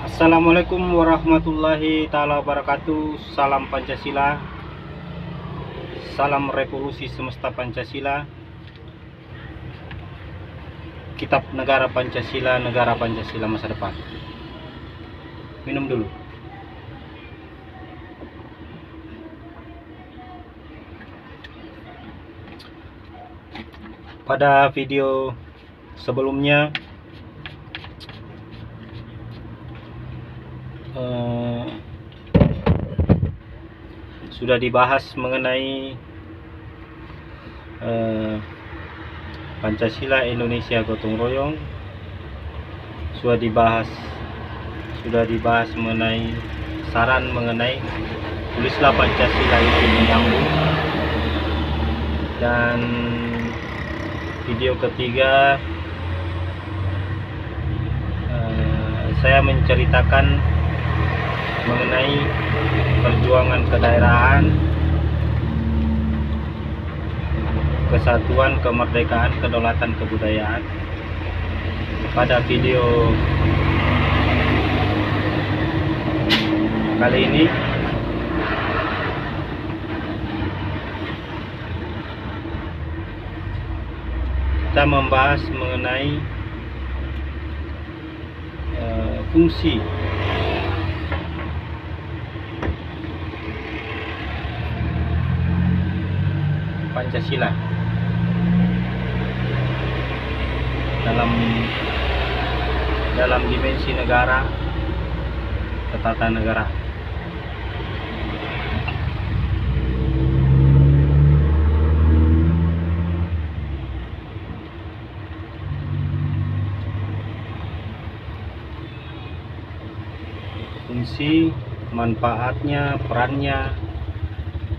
Assalamualaikum warahmatullahi taala wabarakatuh. Salam Pancasila. Salam revolusi semesta Pancasila. Kitab negara Pancasila masa depan. Minum dulu. Pada video sebelumnya sudah dibahas mengenai Pancasila Indonesia gotong royong, sudah dibahas mengenai saran mengenai tulislah Pancasila itu menyambung, dan video ketiga saya menceritakan mengenai perjuangan kedaerahan, kesatuan, kemerdekaan, kedaulatan, kebudayaan. Pada video kali ini kita membahas mengenai fungsi Pancasila dalam dimensi negara, ketatanegaraan. Fungsi, manfaatnya, perannya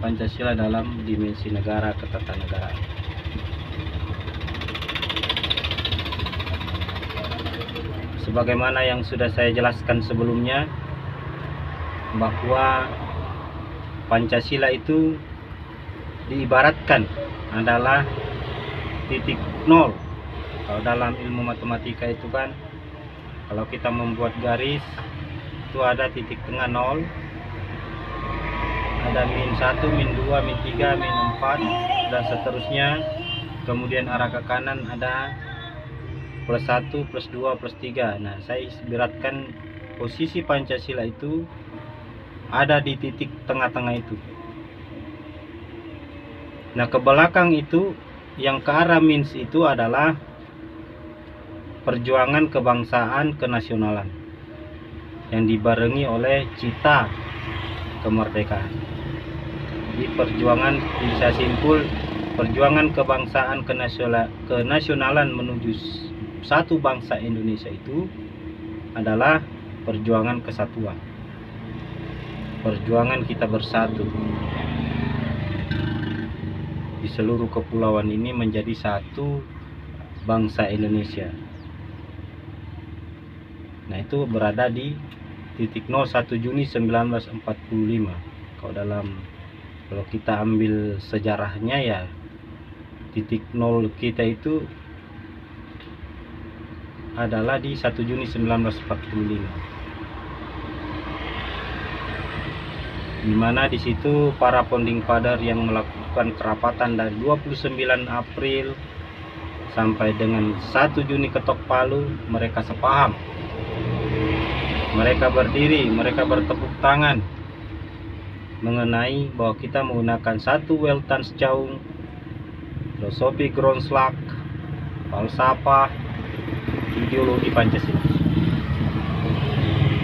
Pancasila dalam dimensi negara, ketatanegaraan. Sebagaimana yang sudah saya jelaskan sebelumnya, bahwa Pancasila itu diibaratkan adalah titik nol. Kalau dalam ilmu matematika itu kan, kalau kita membuat garis itu ada titik tengah nol, ada min 1, min 2, min 3, min 4 dan seterusnya. Kemudian arah ke kanan ada plus 1, plus 2, plus 3. Nah, saya ibaratkan posisi Pancasila itu ada di titik tengah-tengah itu. Nah, ke belakang itu yang ke arah minus itu adalah perjuangan kebangsaan, kenasionalan yang dibarengi oleh cita kemerdekaan. Di perjuangan, bisa simpul, perjuangan kebangsaan, kenasionalan menuju satu bangsa Indonesia itu adalah perjuangan kesatuan, perjuangan kita bersatu di seluruh kepulauan ini menjadi satu bangsa Indonesia. Nah, itu berada di titik 01 Juni 1945. Kalau kita ambil sejarahnya, ya titik nol kita itu adalah di 1 Juni 1945, di mana di situ para founding father yang melakukan kerapatan dari 29 April sampai dengan 1 Juni ketok palu, mereka sepaham, mereka berdiri, mereka bertepuk tangan mengenai bahwa kita menggunakan satu Weltanschauung, filosofi Grundslag, falsafah, ideologi Pancasila.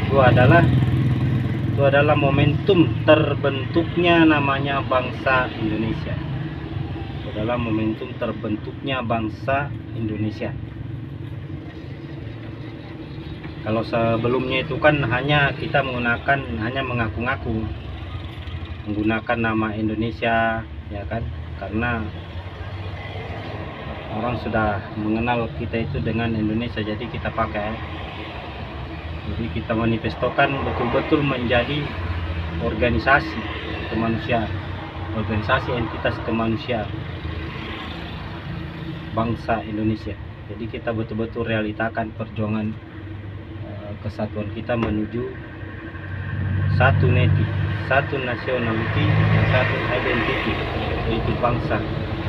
Itu adalah momentum terbentuknya namanya bangsa Indonesia. Itu adalah momentum terbentuknya bangsa Indonesia. Kalau sebelumnya itu kan hanya kita hanya mengaku-ngaku menggunakan nama Indonesia, ya kan, karena orang sudah mengenal kita itu dengan Indonesia, jadi kita pakai. Jadi kita manifestokan betul-betul menjadi organisasi kemanusiaan, organisasi entitas kemanusiaan bangsa Indonesia. Jadi kita betul-betul realitakan perjuangan kesatuan kita menuju satu neti, satu nationality, satu identity, yaitu bangsa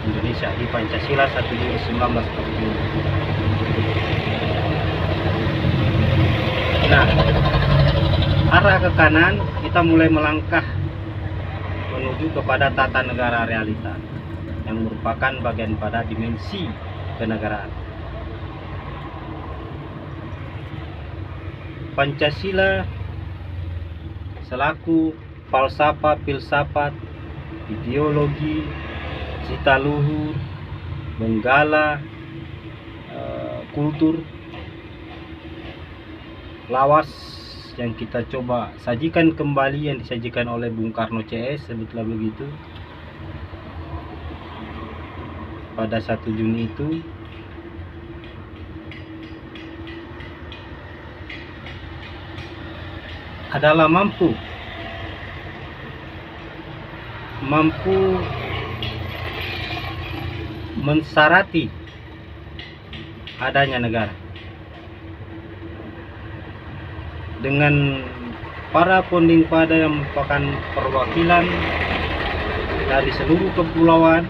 Indonesia di Pancasila 1 Juli 1945. Nah, arah ke kanan kita mulai melangkah menuju kepada tata negara realita yang merupakan bagian pada dimensi kenegaraan. Pancasila selaku falsafah, filsafat, ideologi, cita luhur, benggala, kultur, lawas yang kita coba sajikan kembali, yang disajikan oleh Bung Karno CS, sebutlah begitu, pada 1 Juni itu, adalah mampu mensyaratati adanya negara dengan para founding father yang merupakan perwakilan dari seluruh kepulauan.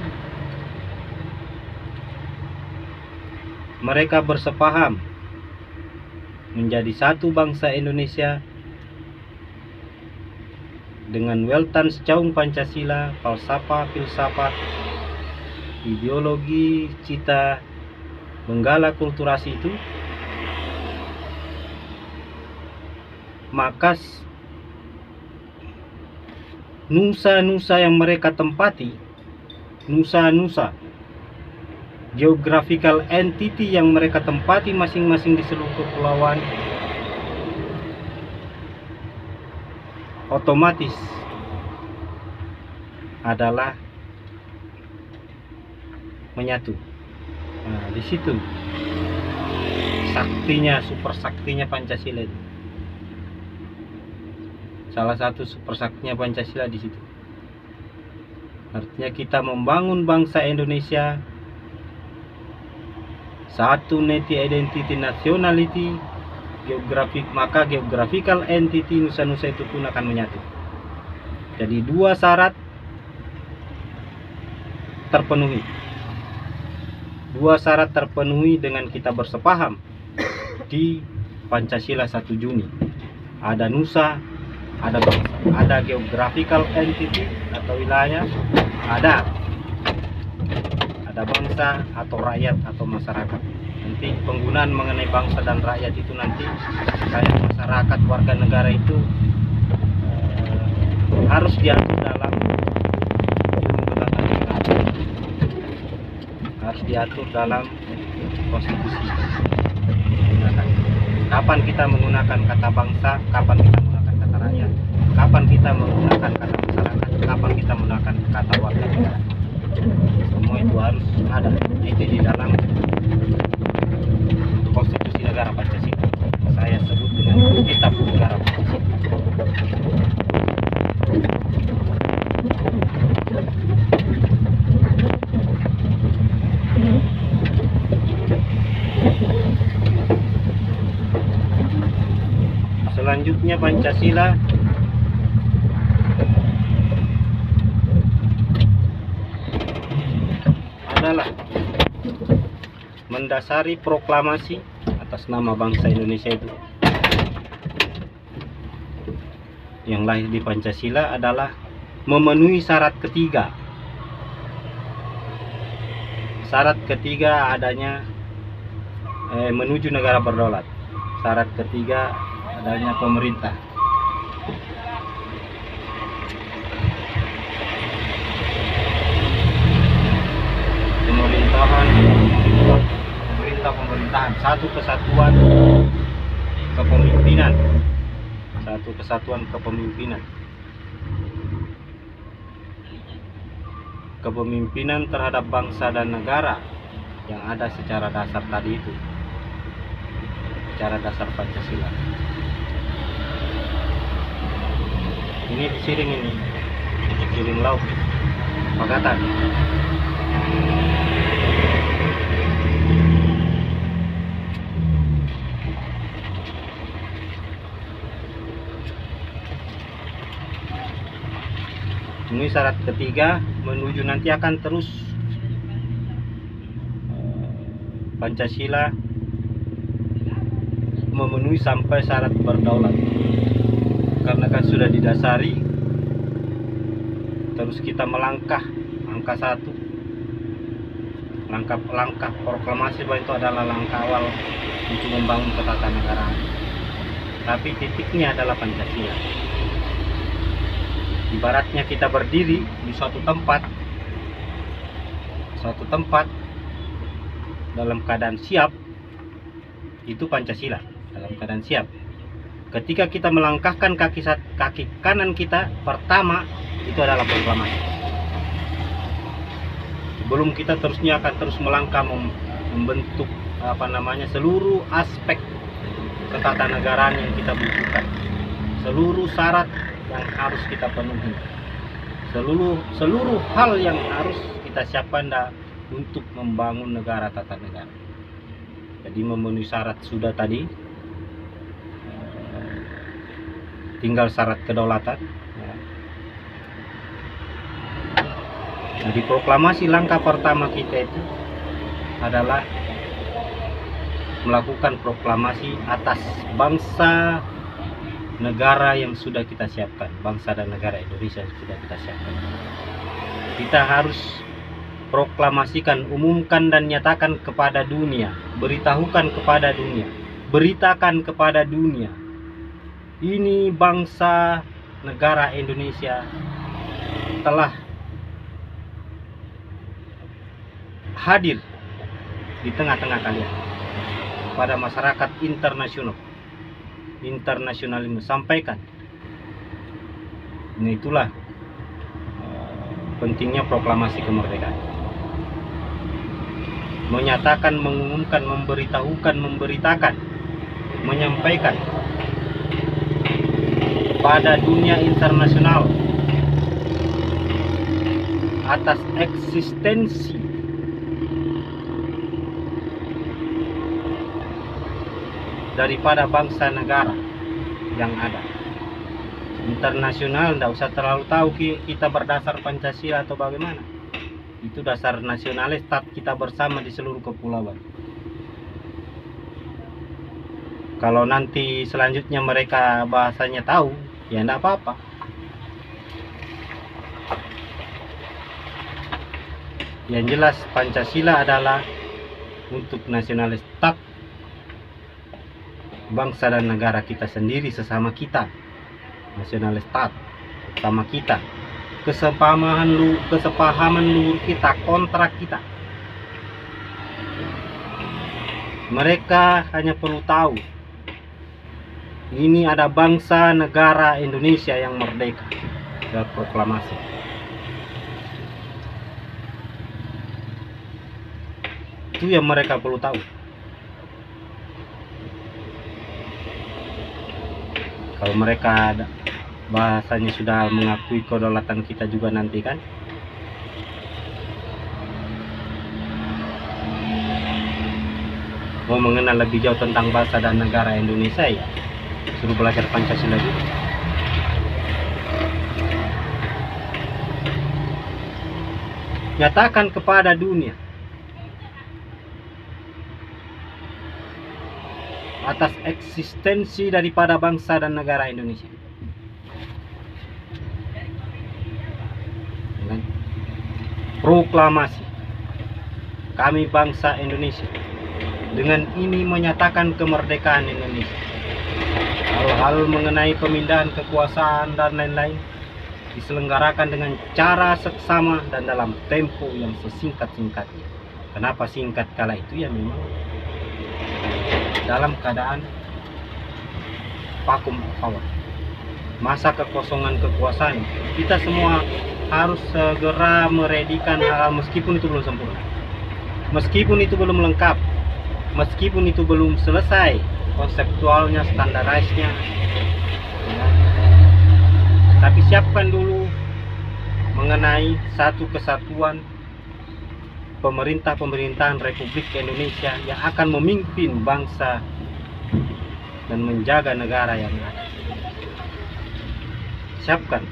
Mereka bersepaham menjadi satu bangsa Indonesia dengan weltan secaung Pancasila, falsafah, filsafat, ideologi, cita, benggala, kulturasi itu. Maka nusa-nusa yang mereka tempati, nusa-nusa geographical entity yang mereka tempati masing-masing di seluruh kepulauan, otomatis adalah menyatu. Nah, di situ saktinya, super saktinya Pancasila itu. Salah satu super saktinya Pancasila di situ. Artinya kita membangun bangsa Indonesia, satu neti identity, nationality, geografik, maka geographical entity nusa-nusa itu pun akan menyatu. Jadi dua syarat terpenuhi. Dua syarat terpenuhi dengan kita bersepaham di Pancasila 1 Juni. Ada nusa, ada bangsa, ada geographical entity atau wilayah, ada bangsa atau rakyat atau masyarakat. Nanti penggunaan mengenai bangsa dan rakyat itu nanti kayak masyarakat, warga negara itu harus diatur dalam konstitusi. Kapan kita menggunakan kata bangsa, kapan kita menggunakan kata rakyat, kapan kita menggunakan kata masyarakat, kapan kita menggunakan kata warga negara. Semua itu harus ada itu di dalam konstitusi negara Pancasila. Saya sebut dengan kitab negara Pancasila. Selanjutnya Pancasila adalah mendasari proklamasi atas nama bangsa Indonesia itu. Yang lahir di Pancasila adalah memenuhi syarat ketiga. Syarat ketiga adanya menuju negara berdaulat. Syarat ketiga adanya pemerintah. Pemerintahan, satu kesatuan kepemimpinan, kepemimpinan terhadap bangsa dan negara yang ada secara dasar tadi itu, secara dasar Pancasila. Ini disiring, ini siring laut Pagatan. Memenuhi syarat ketiga, menuju nanti akan terus Pancasila memenuhi sampai syarat berdaulat, karena kan sudah didasari. Terus kita melangkah angka 1, langkah proklamasi bahwa itu adalah langkah awal untuk membangun ketatanegaraan, tapi titiknya adalah Pancasila. Ibaratnya kita berdiri di suatu tempat dalam keadaan siap, itu Pancasila dalam keadaan siap. Ketika kita melangkahkan kaki kanan kita pertama, itu adalah proklamasi. Sebelum kita terusnya akan terus melangkah membentuk seluruh aspek ketatanegaraan yang kita butuhkan, seluruh syarat yang harus kita penuhi, seluruh hal yang harus kita siapkan untuk membangun negara tata negara. Jadi memenuhi syarat sudah tadi, tinggal syarat kedaulatan. Jadi proklamasi langkah pertama kita itu adalah melakukan proklamasi atas bangsa negara yang sudah kita siapkan, bangsa dan negara Indonesia yang sudah kita siapkan. Kita harus proklamasikan, umumkan dan nyatakan kepada dunia, beritakan kepada dunia, ini bangsa negara Indonesia telah hadir di tengah-tengah kalian, pada masyarakat internasionalisme, sampaikan. Nah, itulah pentingnya proklamasi kemerdekaan. Menyatakan, mengumumkan, memberitakan, menyampaikan pada dunia internasional atas eksistensi daripada bangsa negara yang ada. Internasional tidak usah terlalu tahu kita berdasar Pancasila atau bagaimana. Itu dasar nasionalis kita bersama di seluruh kepulauan. Kalau nanti selanjutnya mereka bahasanya tahu, ya tidak apa-apa. Yang jelas Pancasila adalah untuk nasionalis bangsa dan negara kita sendiri, sesama kita, nasionalis sama kita, kesepahaman luhur kita, kontrak kita. Mereka hanya perlu tahu ini ada bangsa negara Indonesia yang merdeka dan proklamasi. Itu yang mereka perlu tahu. Kalau mereka bahasanya sudah mengakui kedaulatan kita juga nanti kan, mau mengenal lebih jauh tentang bangsa dan negara Indonesia, ya suruh belajar Pancasila juga. Nyatakan kepada dunia atas eksistensi daripada bangsa dan negara Indonesia. Dengan proklamasi kami bangsa Indonesia, dengan ini menyatakan kemerdekaan Indonesia. Hal-hal mengenai pemindahan kekuasaan dan lain-lain diselenggarakan dengan cara seksama dan dalam tempo yang sesingkat-singkatnya. Kenapa singkat kala itu? Ya memang dalam keadaan vakum power, masa kekosongan kekuasaan. Kita semua harus segera meredikan hal, meskipun itu belum sempurna, meskipun itu belum lengkap, meskipun itu belum selesai konseptualnya, standarisnya, tapi siapkan dulu mengenai satu kesatuan pemerintahan Republik Indonesia yang akan memimpin bangsa dan menjaga negara yang ada. Siapkan.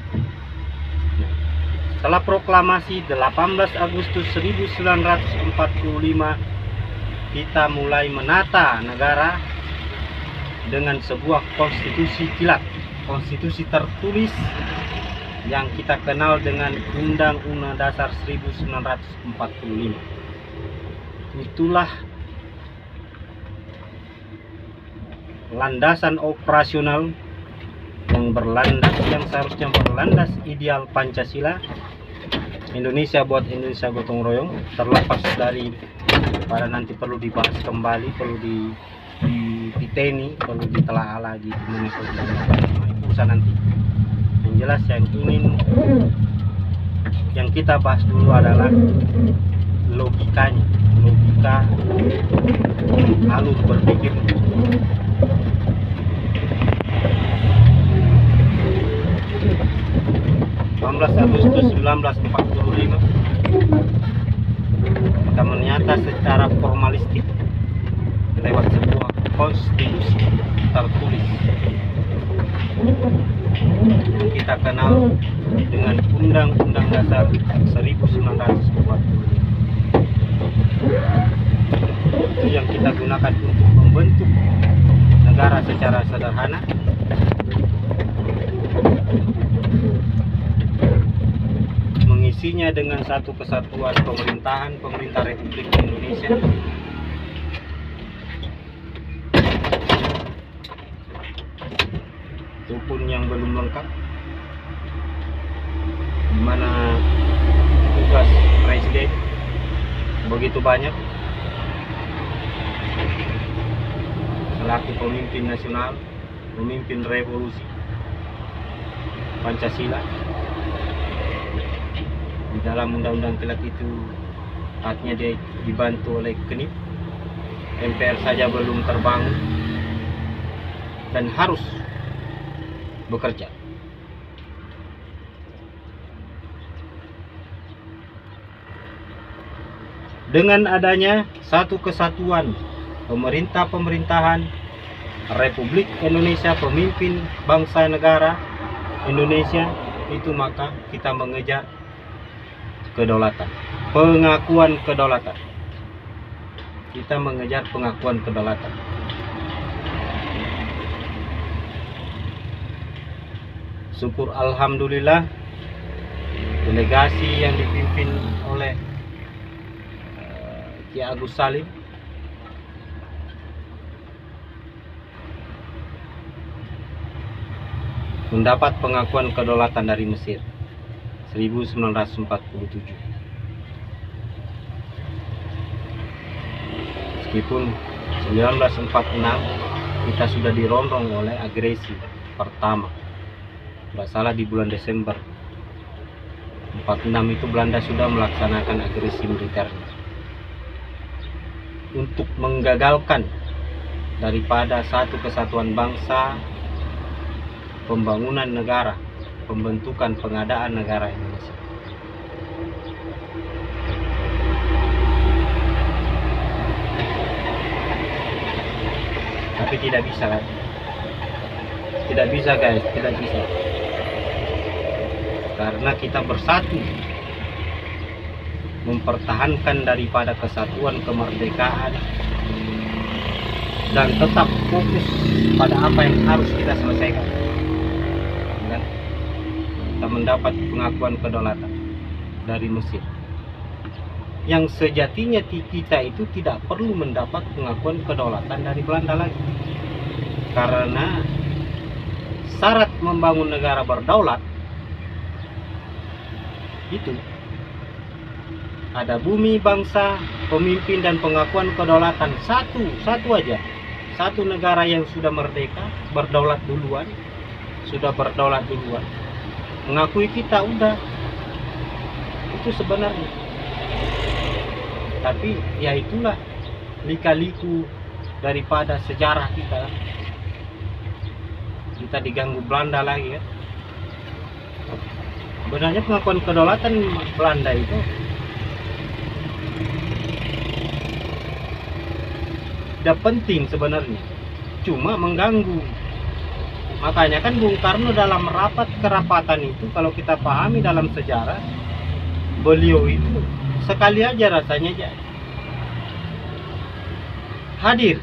setelah proklamasi 18 Agustus 1945 kita mulai menata negara dengan sebuah konstitusi kilat, konstitusi tertulis yang kita kenal dengan Undang-Undang Dasar 1945. Itulah landasan operasional yang seharusnya berlandas ideal Pancasila. Indonesia buat Indonesia gotong royong, terlepas dari pada nanti perlu dibahas kembali, perlu diteni, perlu ditelaah lagi urusan nanti. Yang jelas yang kita bahas dulu adalah logikanya, logika alur berpikir. 18 Agustus 1945 kita menyata secara formalistik lewat sebuah konstitusi tertulis yang kita kenal dengan Undang-Undang Dasar 1945. Itu yang kita gunakan untuk membentuk negara secara sederhana, mengisinya dengan satu kesatuan pemerintahan, pemerintah Republik Indonesia, itu pun yang belum lengkap, di mana tugas presiden begitu banyak selaku pemimpin nasional, pemimpin revolusi Pancasila. Di dalam undang-undang kilat itu artinya dia dibantu oleh KNIP, MPR saja belum terbangun dan harus bekerja. Dengan adanya satu kesatuan pemerintahan Republik Indonesia, pemimpin bangsa negara Indonesia itu, maka kita mengejar kedaulatan, pengakuan kedaulatan. Kita mengejar pengakuan kedaulatan. Syukur alhamdulillah, delegasi yang dipimpin oleh Ki Agus Salim mendapat pengakuan kedaulatan dari Mesir 1947. Meskipun 1946 kita sudah dirondong oleh agresi pertama, nggak salah di bulan Desember 46 itu Belanda sudah melaksanakan agresi militernya untuk menggagalkan daripada satu kesatuan bangsa, pembangunan negara, pembentukan pengadaan negara Indonesia. Tapi tidak bisa kan? Tidak bisa guys, tidak bisa. Karena kita bersatu mempertahankan daripada kesatuan, kemerdekaan, dan tetap fokus pada apa yang harus kita selesaikan. Kita mendapat pengakuan kedaulatan dari Mesir, yang sejatinya kita itu tidak perlu mendapat pengakuan kedaulatan dari Belanda lagi, karena syarat membangun negara berdaulat itu ada bumi, bangsa, pemimpin, dan pengakuan kedaulatan. Satu aja, satu negara yang sudah merdeka, berdaulat duluan, mengakui kita, udah itu sebenarnya. Tapi ya itulah lika-liku daripada sejarah kita diganggu Belanda lagi kan. Sebenarnya pengakuan kedaulatan Belanda itu tidak penting sebenarnya, cuma mengganggu Makanya kan Bung Karno dalam rapat kerapatan itu, kalau kita pahami dalam sejarah, beliau itu sekali aja rasanya aja hadir.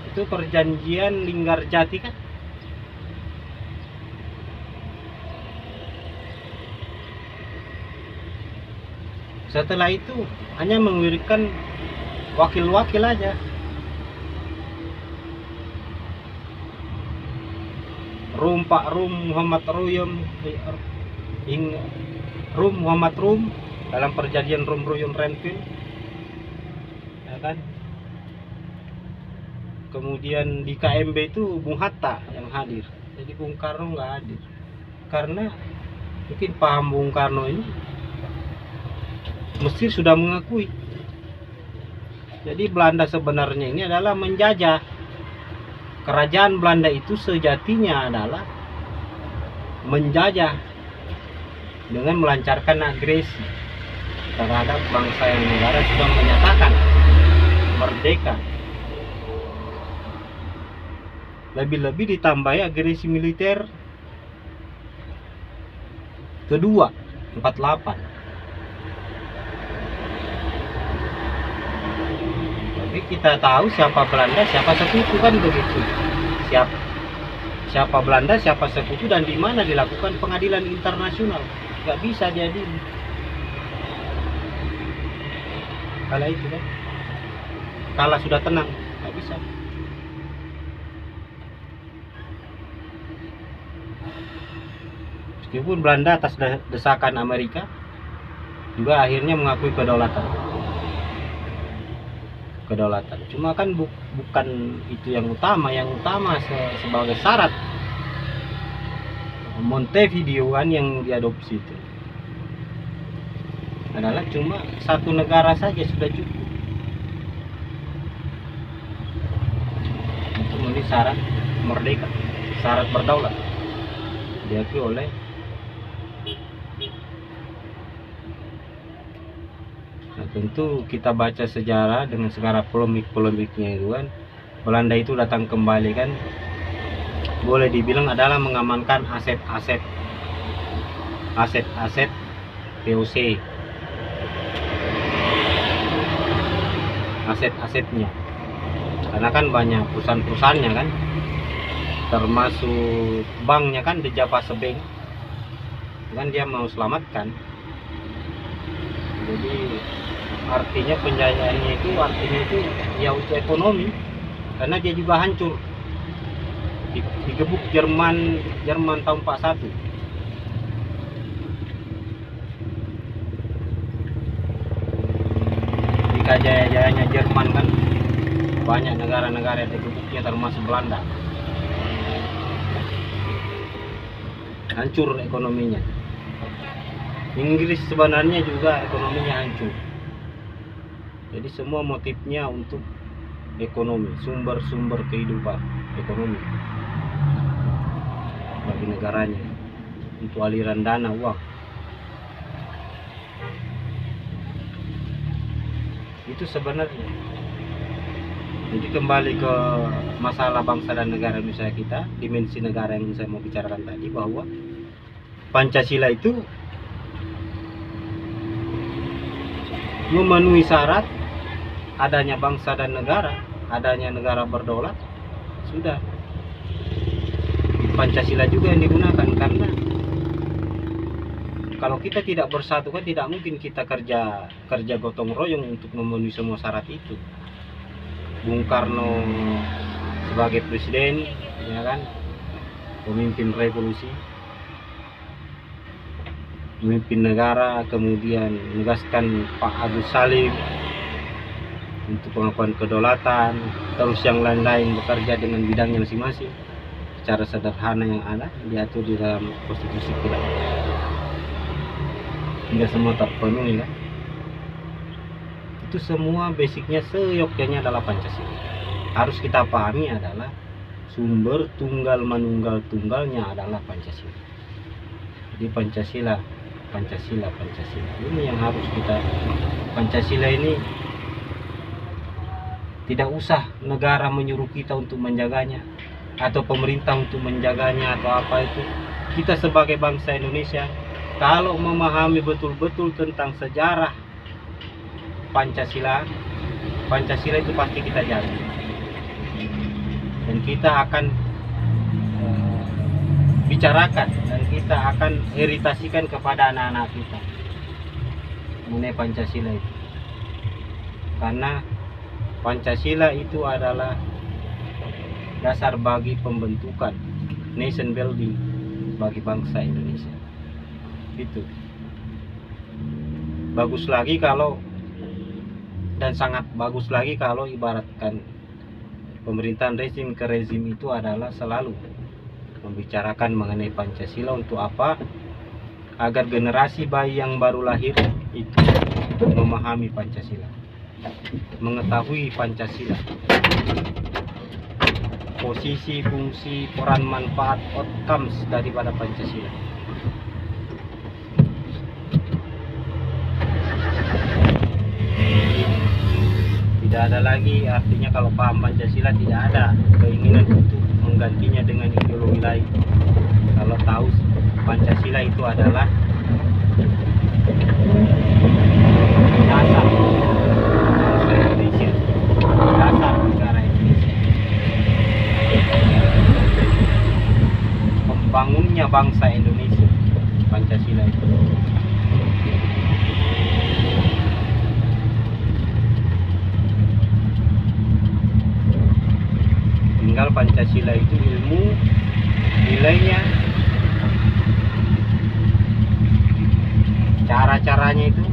Itu perjanjian Linggarjati kan. Setelah itu hanya mengirimkan wakil-wakil aja. Pak Rum Muhammad Ruyum Muhammad Rum dalam perjanjian Rum Ruyum Renville, ya kan. Kemudian di KMB itu Bung Hatta yang hadir, jadi Bung Karno nggak hadir karena mungkin paham Bung Karno ini Mesir sudah mengakui. Jadi Belanda sebenarnya ini adalah menjajah. Kerajaan Belanda itu sejatinya adalah menjajah dengan melancarkan agresi terhadap bangsa yang negara sudah menyatakan merdeka. Lebih-lebih ditambahi agresi militer kedua 48. Tapi kita tahu siapa Belanda, siapa sekutu kan begitu. Siapa Belanda, siapa sekutu, dan di mana dilakukan pengadilan internasional. Nggak bisa jadi kala itu kan. Kala sudah tenang, nggak bisa. Meskipun Belanda atas desakan Amerika juga akhirnya mengakui kedaulatan. Cuma kan bukan itu yang utama. Yang utama sebagai syarat Montevideo kan yang diadopsi itu adalah cuma satu negara saja sudah cukup untuk memenuhi syarat merdeka, syarat berdaulat diakui oleh tentu kita baca sejarah dengan segala polemiknya itu kan, Belanda itu datang kembali kan, boleh dibilang adalah mengamankan aset-asetnya, karena kan banyak perusahaan-perusahaannya kan, termasuk banknya kan, di Javase Bank kan dia mau selamatkan. Jadi artinya penjajahannya itu ya untuk ekonomi, karena dia juga hancur digebuk Jerman tahun 41. Jika jaya-jayanya Jerman kan banyak negara-negara yang digebuknya termasuk Belanda, hancur ekonominya. Inggris sebenarnya juga ekonominya hancur. Jadi semua motifnya untuk ekonomi, sumber-sumber kehidupan ekonomi bagi negaranya, untuk aliran dana uang. Itu sebenarnya. Jadi kembali ke masalah bangsa dan negara Indonesia kita, dimensi negara yang saya mau bicarakan tadi, bahwa Pancasila itu memenuhi syarat adanya bangsa dan negara, adanya negara berdaulat. Sudah, Pancasila juga yang digunakan, karena kalau kita tidak bersatu kan tidak mungkin kita kerja gotong royong untuk memenuhi semua syarat itu. Bung Karno sebagai presiden, ya kan, pemimpin revolusi, pemimpin negara, kemudian menugaskan Pak Agus Salim untuk pengakuan kedaulatan, terus yang lain-lain bekerja dengan bidangnya masing-masing secara sederhana yang ada diatur di dalam konstitusi kita, hingga semua terpenuhi kan. Itu semua basicnya seyogyanya adalah Pancasila. Harus kita pahami adalah sumber tunggal manunggal tunggalnya adalah Pancasila. Jadi Pancasila ini yang harus kita. Pancasila ini tidak usah negara menyuruh kita untuk menjaganya, atau pemerintah untuk menjaganya atau apa itu. Kita sebagai bangsa Indonesia kalau memahami betul-betul tentang sejarah Pancasila, Pancasila itu pasti kita jaga dan kita akan bicarakan dan kita akan heritasikan kepada anak-anak kita mengenai Pancasila itu, karena Pancasila itu adalah dasar bagi pembentukan nation building bagi bangsa Indonesia. Itu bagus lagi kalau, dan sangat bagus lagi kalau ibaratkan pemerintahan rezim ke rezim itu adalah selalu membicarakan mengenai Pancasila. Untuk apa? Agar generasi bayi yang baru lahir itu memahami Pancasila, mengetahui Pancasila, posisi, fungsi, peran, manfaat, outcomes daripada Pancasila. Tidak ada lagi, artinya kalau paham Pancasila tidak ada keinginan untuk menggantinya dengan ideologi lain. Kalau tahu Pancasila itu adalah dasar bangsa Indonesia, dasar negara Indonesia, pembangunnya bangsa Indonesia, Pancasila itu. Tinggal Pancasila itu ilmu, nilainya, cara-caranya itu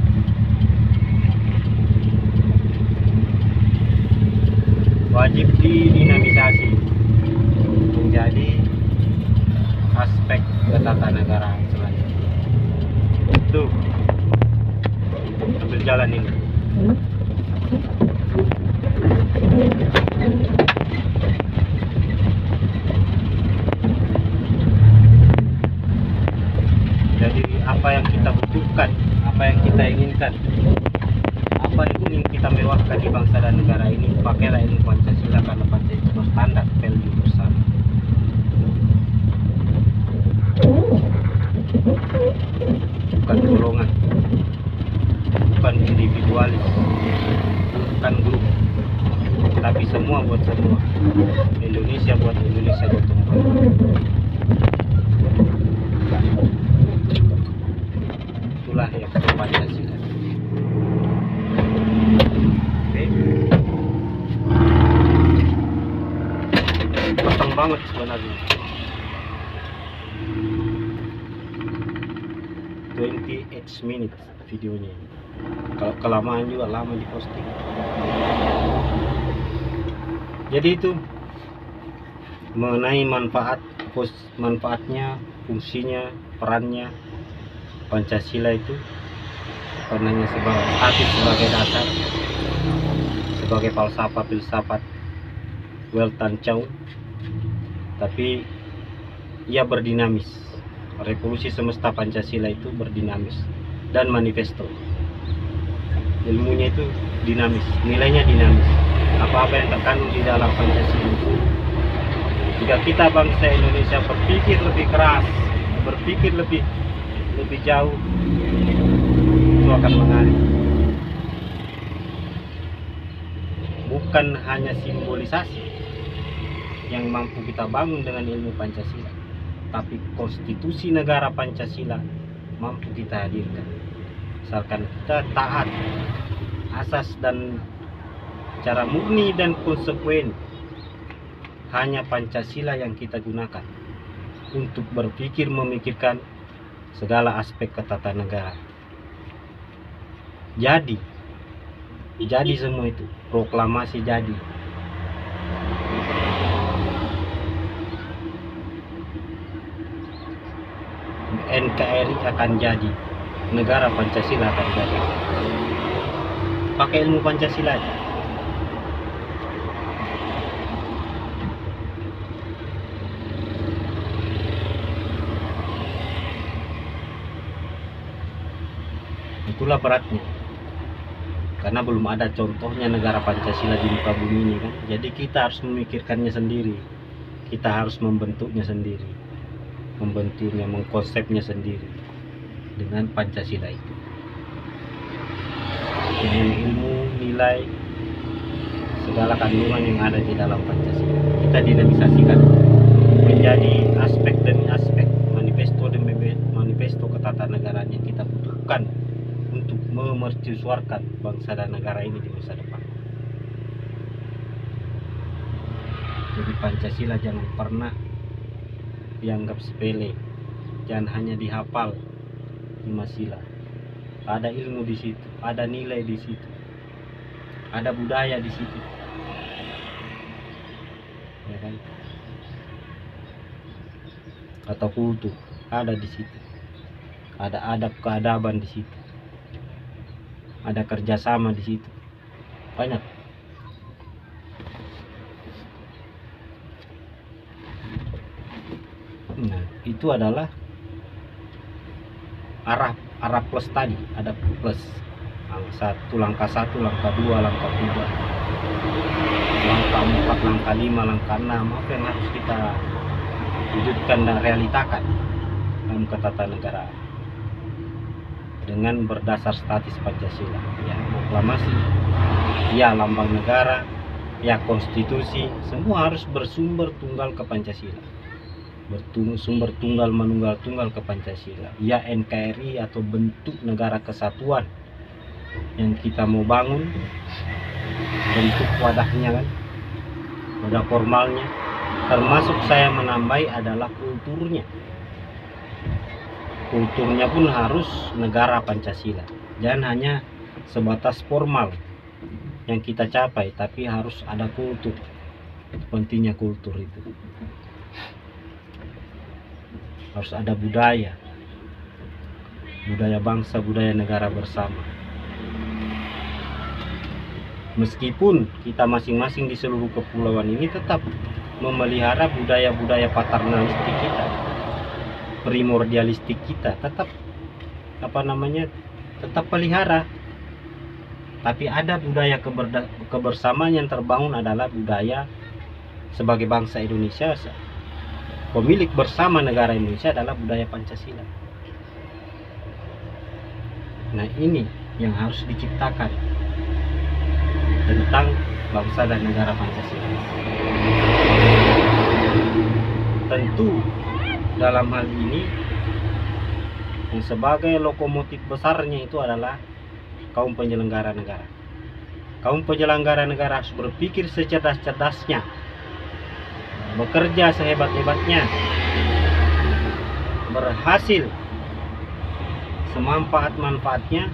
wajib didinamisasi menjadi aspek ketatanegaraan selanjutnya. Itu berjalan ini. Jadi apa yang kita butuhkan, apa yang kita inginkan, apa yang ingin kita mewahkan di bangsa dan negara ini, pakailah ilmu Pancasila, karena Pancasila itu standar value bersama. Bukan golongan, bukan individualis, bukan grup, tapi semua buat semua. Indonesia buat Indonesia gotong royong. Itulah yang Pancasila. Oke. Matang banget sebenarnya. 28 minutes videonya. Kalau kelamaan juga lama di posting. Jadi itu mengenai manfaatnya, fungsinya, perannya Pancasila itu, karenanya sebagai dasar, sebagai falsafah filsafat Weltanschauung, tapi ia berdinamis. Revolusi semesta Pancasila itu berdinamis dan manifesto. Ilmunya itu dinamis, nilainya dinamis. Apa-apa yang terkandung di dalam Pancasila itu, jika kita bangsa Indonesia berpikir lebih keras, berpikir lebih jauh, itu akan mengalir. Bukan hanya simbolisasi yang mampu kita bangun dengan ilmu Pancasila, tapi konstitusi negara Pancasila mampu kita hadirkan. Misalkan kita taat asas dan cara murni dan konsekuen, hanya Pancasila yang kita gunakan untuk berpikir, memikirkan segala aspek ketatanegaraan. Jadi semua itu, proklamasi jadi. NKRI akan jadi, negara Pancasila akan jadi. Pakai ilmu Pancasila aja. Itulah beratnya, karena belum ada contohnya negara Pancasila di muka bumi ini kan. Jadi kita harus memikirkannya sendiri, kita harus membentuknya sendiri, membentuknya, mengkonsepnya sendiri dengan Pancasila itu, dengan ilmu, nilai, segala kandungan yang ada di dalam Pancasila. Kita dinamisasikan menjadi aspek demi aspek, manifesto demi manifesto ketatanegaraan yang kita butuhkan untuk memercusuarkan bangsa dan negara ini di masa depan. Jadi Pancasila jangan pernah dianggap sepele, jangan hanya dihafal 5 sila. Ada ilmu di situ, ada nilai di situ, ada budaya di situ, ya kan? Atau kultur ada di situ, ada adab keadaban di situ, ada kerjasama di situ, banyak. Nah, itu adalah arah plus tadi, ada plus langkah 1, langkah 2, langkah 3, langkah 4, langkah 5, langkah 6, apa yang harus kita wujudkan dan realitakan dalam ketatanegaraan dengan berdasar statis Pancasila, ya proklamasi, ya lambang negara, ya konstitusi, semua harus bersumber tunggal ke Pancasila, bersumber tunggal menunggal tunggal ke Pancasila, ya NKRI atau bentuk negara kesatuan yang kita mau bangun, bentuk wadahnya kan, wadah formalnya, termasuk saya menambahi adalah kulturnya. Kulturnya pun harus negara Pancasila, jangan hanya sebatas formal yang kita capai, tapi harus ada kultur. Pentingnya kultur itu, harus ada budaya bangsa, budaya negara bersama. Meskipun kita masing-masing di seluruh kepulauan ini tetap memelihara budaya-budaya paternalistik kita, primordialistik kita, tetap tetap pelihara. Tapi ada budaya kebersamaan yang terbangun adalah budaya sebagai bangsa Indonesia, pemilik bersama negara Indonesia adalah budaya Pancasila. Nah, ini yang harus diciptakan tentang bangsa dan negara Pancasila. Tentu dalam hal ini yang sebagai lokomotif besarnya itu adalah kaum penyelenggara negara. Kaum penyelenggara negara harus berpikir secerdas-cerdasnya, bekerja sehebat-hebatnya, berhasil semanfaat-manfaatnya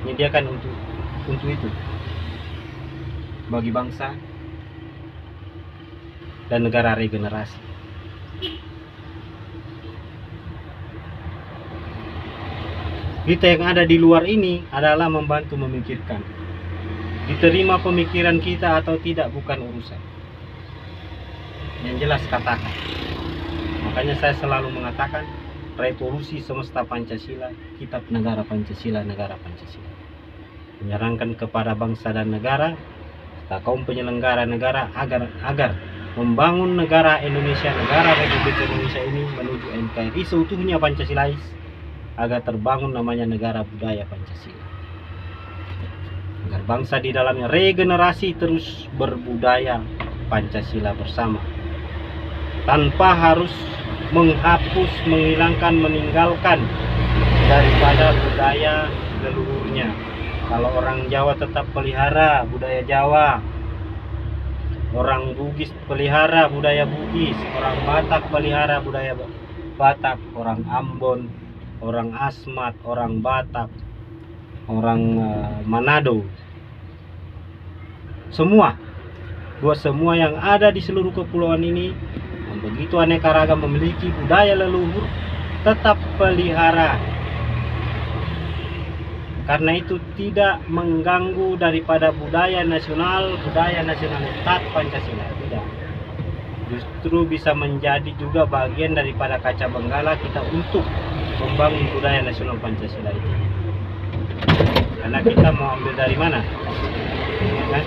menyediakan untuk itu bagi bangsa dan negara regenerasi. Kita yang ada di luar ini adalah membantu memikirkan. Diterima pemikiran kita atau tidak bukan urusan. Yang jelas katakan. Makanya saya selalu mengatakan revolusi semesta Pancasila, kitab negara Pancasila, negara Pancasila. Menyarankan kepada bangsa dan negara, serta kaum penyelenggara negara agar membangun negara Indonesia, negara Republik Indonesia ini menuju NKRI seutuhnya Pancasilais, agar terbangun namanya negara budaya Pancasila, agar bangsa di dalamnya regenerasi terus berbudaya Pancasila bersama, tanpa harus menghapus, menghilangkan, meninggalkan daripada budaya leluhurnya. Kalau orang Jawa tetap pelihara budaya Jawa, orang Bugis pelihara budaya Bugis, orang Batak pelihara budaya Batak, orang Ambon, orang Asmat, orang Batak, orang Manado, semua yang ada di seluruh kepulauan ini yang begitu aneka ragam memiliki budaya leluhur, tetap pelihara. Karena itu tidak mengganggu daripada budaya nasionalitas Pancasila, tidak. Justru bisa menjadi juga bagian daripada kaca benggala kita untuk membangun budaya nasional Pancasila itu. Karena kita mau ambil dari mana? Ya kan?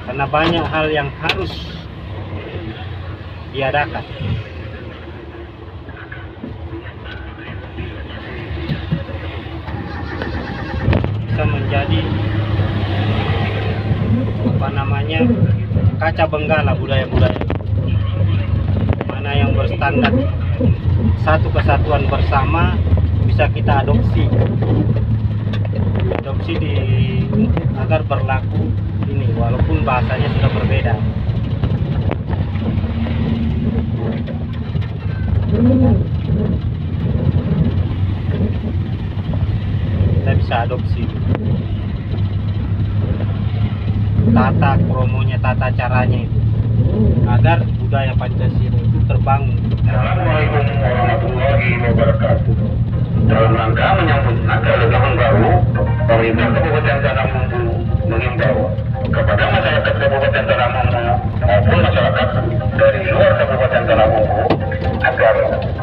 karena banyak hal yang harus diadakan. Bisa menjadi kaca benggala budaya-budaya mana yang berstandar satu kesatuan bersama bisa kita adopsi agar berlaku ini walaupun bahasanya sudah berbeda. Kita bisa adopsi tata kromonya, tata caranya itu agar budaya Pancasila itu terbangun. Assalamualaikum warahmatullahi wabarakatuh. Dalam rangka menyambut Natal Tahun Baru, pemerintah Kabupaten Tanah Bumbu mengimbau kepada masyarakat Kabupaten Tanah Bumbu maupun masyarakat dari luar Kabupaten Tanah Bumbu agar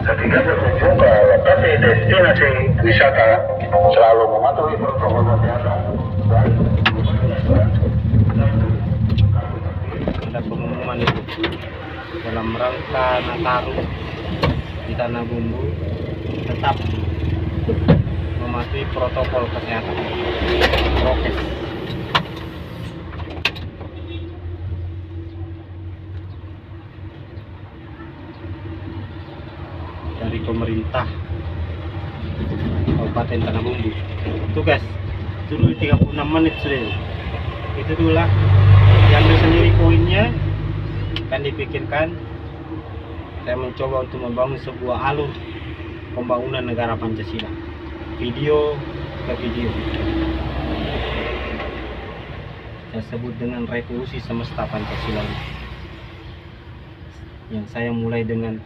ketika berkunjung ke lokasi destinasi wisata selalu mematuhi protokol kesehatan. Ada pengumuman itu dalam rangka Nataru di Tanah Bumbu tetap mematuhi protokol kesehatan prokes. Dari pemerintah Kabupaten Tanah Bumbu. Tugas itu dulu 36 menit sudah. Itu dulu lah. Yang sendiri poinnya akan dipikirkan. Saya mencoba untuk membangun sebuah alur pembangunan negara Pancasila, video ke video. Saya sebut dengan revolusi semesta Pancasila, yang saya mulai dengan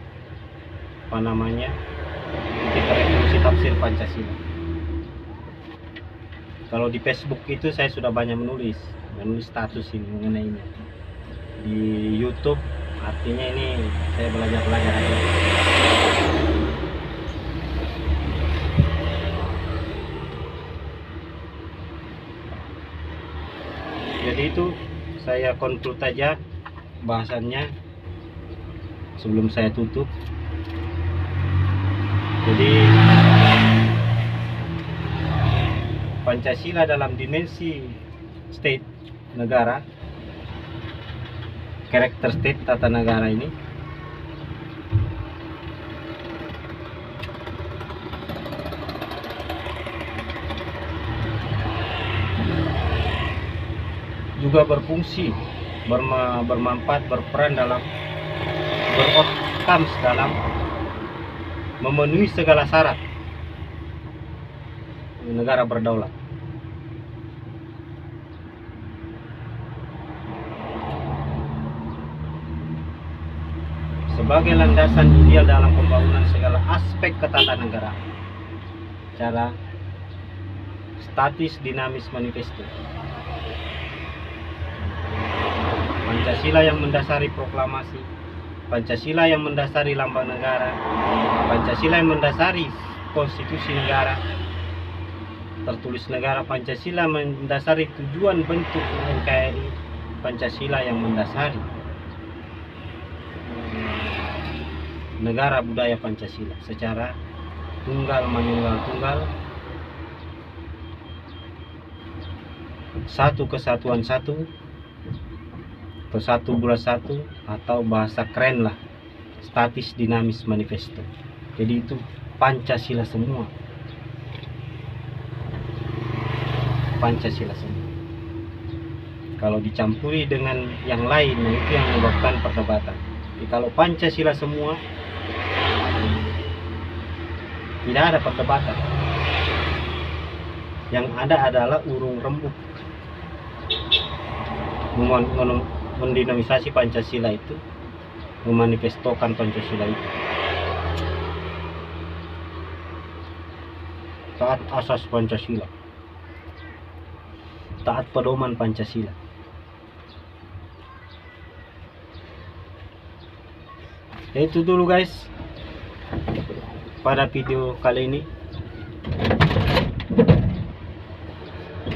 ketika revolusi tafsir Pancasila. Kalau di Facebook itu saya sudah banyak menulis status ini mengenai ini. Di YouTube artinya ini saya belajar aja. Jadi itu saya konklud aja bahasannya sebelum saya tutup. Jadi Pancasila dalam dimensi state negara, karakter state tata negara ini juga berfungsi, bermanfaat, berperan dalam beroutcomes dalam memenuhi segala syarat negara berdaulat. Sebagai landasan ideal dalam pembangunan segala aspek ketatanegaraan. Cara statis dinamis manifesto. Pancasila yang mendasari proklamasi, Pancasila yang mendasari lambang negara, Pancasila yang mendasari konstitusi negara, tertulis negara, Pancasila mendasari tujuan bentuk NKRI, Pancasila yang mendasari negara budaya Pancasila secara tunggal manunggal tunggal, satu kesatuan satu, persatu bulat satu, atau bahasa keren lah statis dinamis manifesto. Jadi itu Pancasila semua, Pancasila semua. Kalau dicampuri dengan yang lain itu yang menyebabkan perdebatan. Jadi kalau Pancasila semua tidak ada perdebatan. Yang ada adalah urung rembuk mendinamisasi Pancasila itu, memanifestokan Pancasila itu. Taat asas Pancasila, taat pedoman Pancasila. Ya, itu dulu guys pada video kali ini.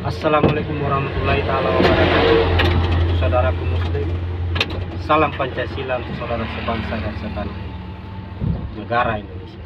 Assalamualaikum warahmatullahi wabarakatuh. saudaraku muslim, salam Pancasila untuk saudara sebangsa dan setanah negara Indonesia.